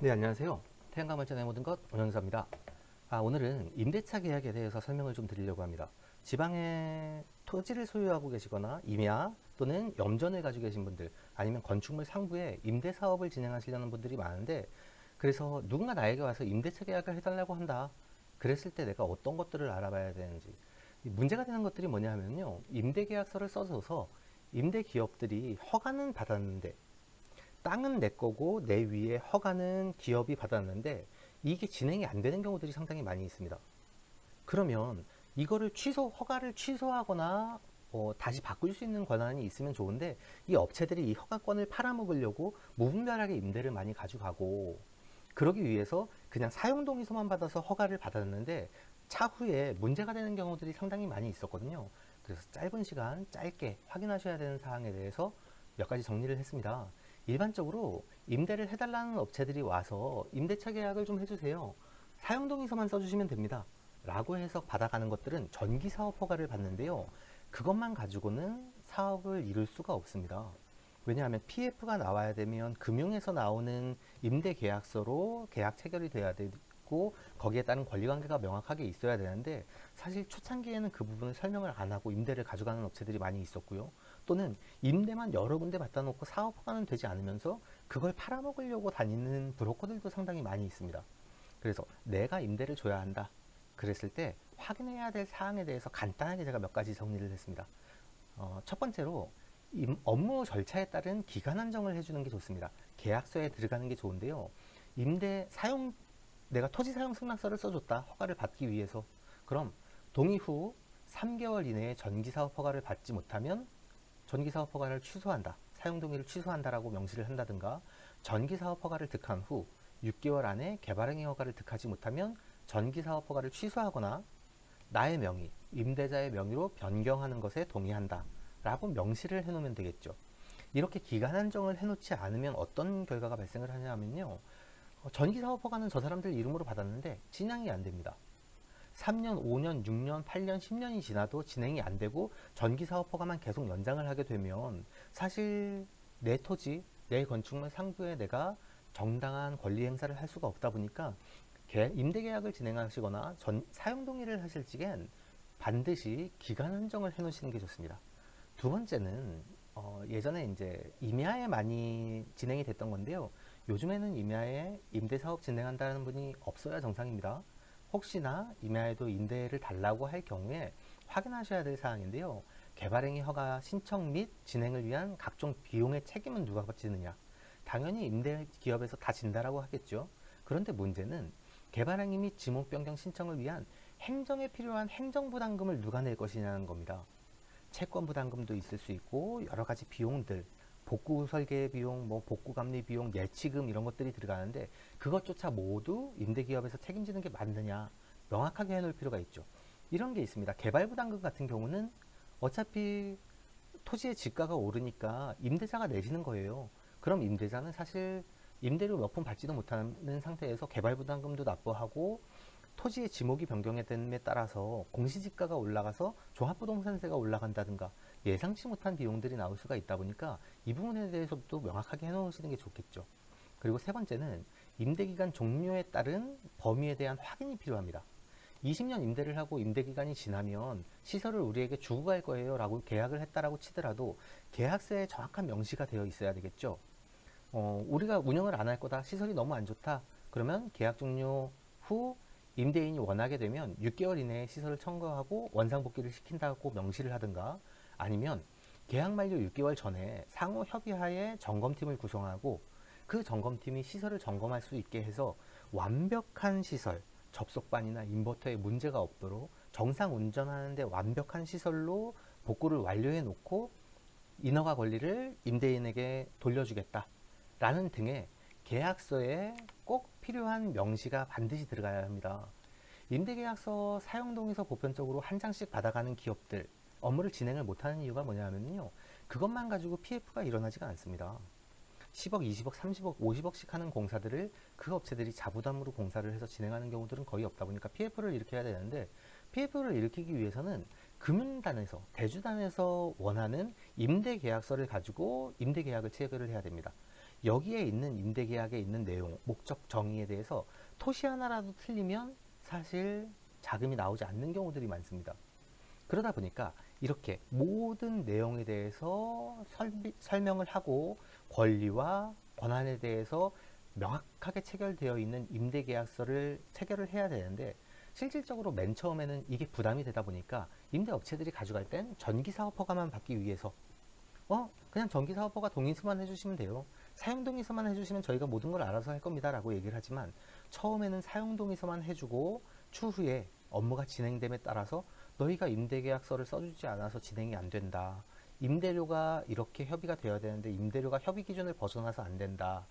네, 안녕하세요. 태양광 발전의 모든 것 원영사입니다. 오늘은 임대차 계약에 대해서 설명을 좀 드리려고 합니다. 지방에 토지를 소유하고 계시거나 임야 또는 염전을 가지고 계신 분들, 아니면 건축물 상부에 임대 사업을 진행하시려는 분들이 많은데, 그래서 누군가 나에게 와서 임대차 계약을 해달라고 한다. 그랬을 때 내가 어떤 것들을 알아봐야 되는지. 문제가 되는 것들이 뭐냐 하면요, 임대 계약서를 써줘서 임대 기업들이 허가는 받았는데 땅은 내 거고 내 위에 허가는 기업이 받았는데 이게 진행이 안 되는 경우들이 상당히 많이 있습니다. 그러면 이거를 허가를 취소하거나 다시 바꿀 수 있는 권한이 있으면 좋은데, 이 업체들이 이 허가권을 팔아먹으려고 무분별하게 임대를 많이 가져가고, 그러기 위해서 그냥 사용동의서만 받아서 허가를 받았는데 차후에 문제가 되는 경우들이 상당히 많이 있었거든요. 그래서 짧은 시간 짧게 확인하셔야 되는 사항에 대해서 몇 가지 정리를 했습니다. 일반적으로 임대를 해달라는 업체들이 와서 임대차 계약을 좀 해주세요, 사용동의서만 써주시면 됩니다 라고 해서 받아가는 것들은 전기사업 허가를 받는데요, 그것만 가지고는 사업을 이룰 수가 없습니다. 왜냐하면 PF가 나와야 되면 금융에서 나오는 임대 계약서로 계약 체결이 돼야 되고, 거기에 따른 권리관계가 명확하게 있어야 되는데, 사실 초창기에는 그 부분을 설명을 안 하고 임대를 가져가는 업체들이 많이 있었고요. 또는 임대만 여러 군데 갖다 놓고 사업 허가는 되지 않으면서 그걸 팔아먹으려고 다니는 브로커들도 상당히 많이 있습니다. 그래서 내가 임대를 줘야 한다 그랬을 때 확인해야 될 사항에 대해서 간단하게 제가 몇 가지 정리를 했습니다. 첫 번째로 업무 절차에 따른 기간 한정을 해주는 게 좋습니다. 계약서에 들어가는 게 좋은데요, 내가 토지 사용 승낙서를 써줬다, 허가를 받기 위해서. 그럼 동의 후 3개월 이내에 전기사업 허가를 받지 못하면 전기사업 허가를 취소한다, 사용동의를 취소한다라고 명시를 한다든가, 전기사업 허가를 득한 후 6개월 안에 개발행위 허가를 득하지 못하면 전기사업 허가를 취소하거나 나의 명의, 임대자의 명의로 변경하는 것에 동의한다 라고 명시를 해놓으면 되겠죠. 이렇게 기간 한정을 해놓지 않으면 어떤 결과가 발생을 하냐면요, 전기사업 허가는 저 사람들 이름으로 받았는데 진행이 안 됩니다. 3년, 5년, 6년, 8년, 10년이 지나도 진행이 안 되고 전기사업 허가만 계속 연장을 하게 되면 사실 내 토지, 내 건축물 상부에 내가 정당한 권리 행사를 할 수가 없다 보니까 임대계약을 진행하시거나 사용동의를 하실 적엔 반드시 기간 한정을 해 놓으시는 게 좋습니다. 두 번째는 예전에 이제 임야에 많이 진행이 됐던 건데요, 요즘에는 임야에 임대사업 진행한다는 분이 없어야 정상입니다. 혹시나 임야에도 임대를 달라고 할 경우에 확인하셔야 될 사항인데요, 개발행위 허가 신청 및 진행을 위한 각종 비용의 책임은 누가 지느냐. 당연히 임대기업에서 다 진다라고 하겠죠. 그런데 문제는 개발행위 및 지목 변경 신청을 위한 행정에 필요한 행정부담금을 누가 낼 것이냐는 겁니다. 채권부담금도 있을 수 있고 여러 가지 비용들, 복구 설계 비용, 복구 감리 비용, 예치금 이런 것들이 들어가는데, 그것조차 모두 임대기업에서 책임지는 게 맞느냐 명확하게 해놓을 필요가 있죠. 이런 게 있습니다. 개발부담금 같은 경우는 어차피 토지의 지가가 오르니까 임대자가 내시는 거예요. 그럼 임대자는 사실 임대료 몇 푼 받지도 못하는 상태에서 개발부담금도 납부하고, 토지의 지목이 변경됨에 따라서 공시지가가 올라가서 종합부동산세가 올라간다든가 예상치 못한 비용들이 나올 수가 있다 보니까 이 부분에 대해서도 명확하게 해놓으시는 게 좋겠죠. 그리고 세 번째는 임대기간 종료에 따른 범위에 대한 확인이 필요합니다. 20년 임대를 하고 임대기간이 지나면 시설을 우리에게 주고 갈 거예요 라고 계약을 했다라고 치더라도 계약서에 정확한 명시가 되어 있어야 되겠죠. 우리가 운영을 안 할 거다, 시설이 너무 안 좋다, 그러면 계약 종료 후 임대인이 원하게 되면 6개월 이내에 시설을 청구하고 원상복귀를 시킨다고 명시를 하든가, 아니면 계약 만료 6개월 전에 상호 협의하에 점검팀을 구성하고 그 점검팀이 시설을 점검할 수 있게 해서 완벽한 시설, 접속반이나 인버터에 문제가 없도록 정상 운전하는데 완벽한 시설로 복구를 완료해 놓고 인허가 권리를 임대인에게 돌려주겠다 라는 등의 계약서에 꼭 필요한 명시가 반드시 들어가야 합니다. 임대계약서, 사용동의서 보편적으로 한 장씩 받아가는 기업들, 업무를 진행을 못하는 이유가 뭐냐면요, 그것만 가지고 PF가 일어나지가 않습니다. 10억, 20억, 30억, 50억씩 하는 공사들을 그 업체들이 자부담으로 공사를 해서 진행하는 경우들은 거의 없다 보니까 PF를 일으켜야 되는데, PF를 일으키기 위해서는 금융단에서, 대주단에서 원하는 임대계약서를 가지고 임대계약을 체결을 해야 됩니다. 여기에 있는 임대계약에 있는 내용, 목적 정의에 대해서 토시 하나라도 틀리면 사실 자금이 나오지 않는 경우들이 많습니다. 그러다 보니까 이렇게 모든 내용에 대해서 설명을 하고 권리와 권한에 대해서 명확하게 체결되어 있는 임대계약서를 체결을 해야 되는데, 실질적으로 맨 처음에는 이게 부담이 되다 보니까 임대업체들이 가져갈 땐 전기사업허가만 받기 위해서 그냥 전기사업허가 동의서만 해주시면 돼요. 사용동의서만 해주시면 저희가 모든 걸 알아서 할 겁니다 라고 얘기를 하지만, 처음에는 사용동의서만 해주고 추후에 업무가 진행됨에 따라서 너희가 임대계약서를 써주지 않아서 진행이 안 된다, 임대료가 이렇게 협의가 되어야 되는데 임대료가 협의 기준을 벗어나서 안 된다,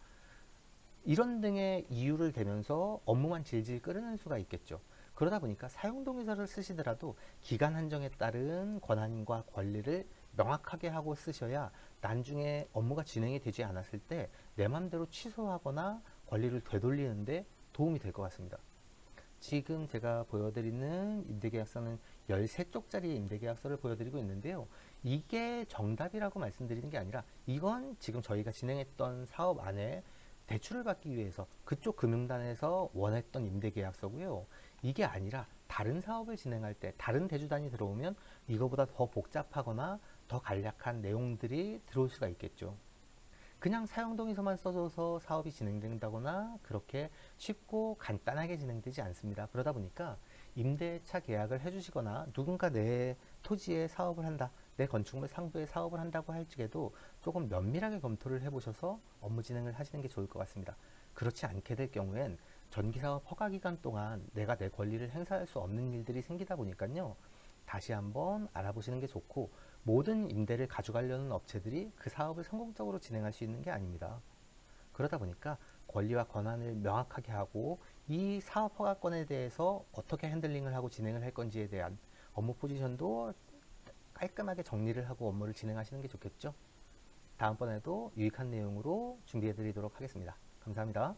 이런 등의 이유를 대면서 업무만 질질 끌어낼 수가 있겠죠. 그러다 보니까 사용동의서를 쓰시더라도 기간 한정에 따른 권한과 권리를 명확하게 하고 쓰셔야 나중에 업무가 진행이 되지 않았을 때 내 맘대로 취소하거나 권리를 되돌리는데 도움이 될 것 같습니다. 지금 제가 보여드리는 임대계약서는 13쪽짜리 임대계약서를 보여드리고 있는데요. 이게 정답이라고 말씀드리는 게 아니라, 이건 지금 저희가 진행했던 사업 안에 대출을 받기 위해서 그쪽 금융단에서 원했던 임대계약서고요. 이게 아니라 다른 사업을 진행할 때 다른 대주단이 들어오면 이거보다 더 복잡하거나 더 간략한 내용들이 들어올 수가 있겠죠. 그냥 사용동의서만 써줘서 사업이 진행된다거나 그렇게 쉽고 간단하게 진행되지 않습니다. 그러다 보니까 임대차 계약을 해주시거나 누군가 내 토지에 사업을 한다, 내 건축물 상부에 사업을 한다고 할지라도 조금 면밀하게 검토를 해보셔서 업무 진행을 하시는 게 좋을 것 같습니다. 그렇지 않게 될 경우엔 전기사업 허가 기간 동안 내가 내 권리를 행사할 수 없는 일들이 생기다 보니까요, 다시 한번 알아보시는 게 좋고, 모든 임대를 가져가려는 업체들이 그 사업을 성공적으로 진행할 수 있는 게 아닙니다. 그러다 보니까 권리와 권한을 명확하게 하고 이 사업 허가권에 대해서 어떻게 핸들링을 하고 진행을 할 건지에 대한 업무 포지션도 깔끔하게 정리를 하고 업무를 진행하시는 게 좋겠죠. 다음번에도 유익한 내용으로 준비해 드리도록 하겠습니다. 감사합니다.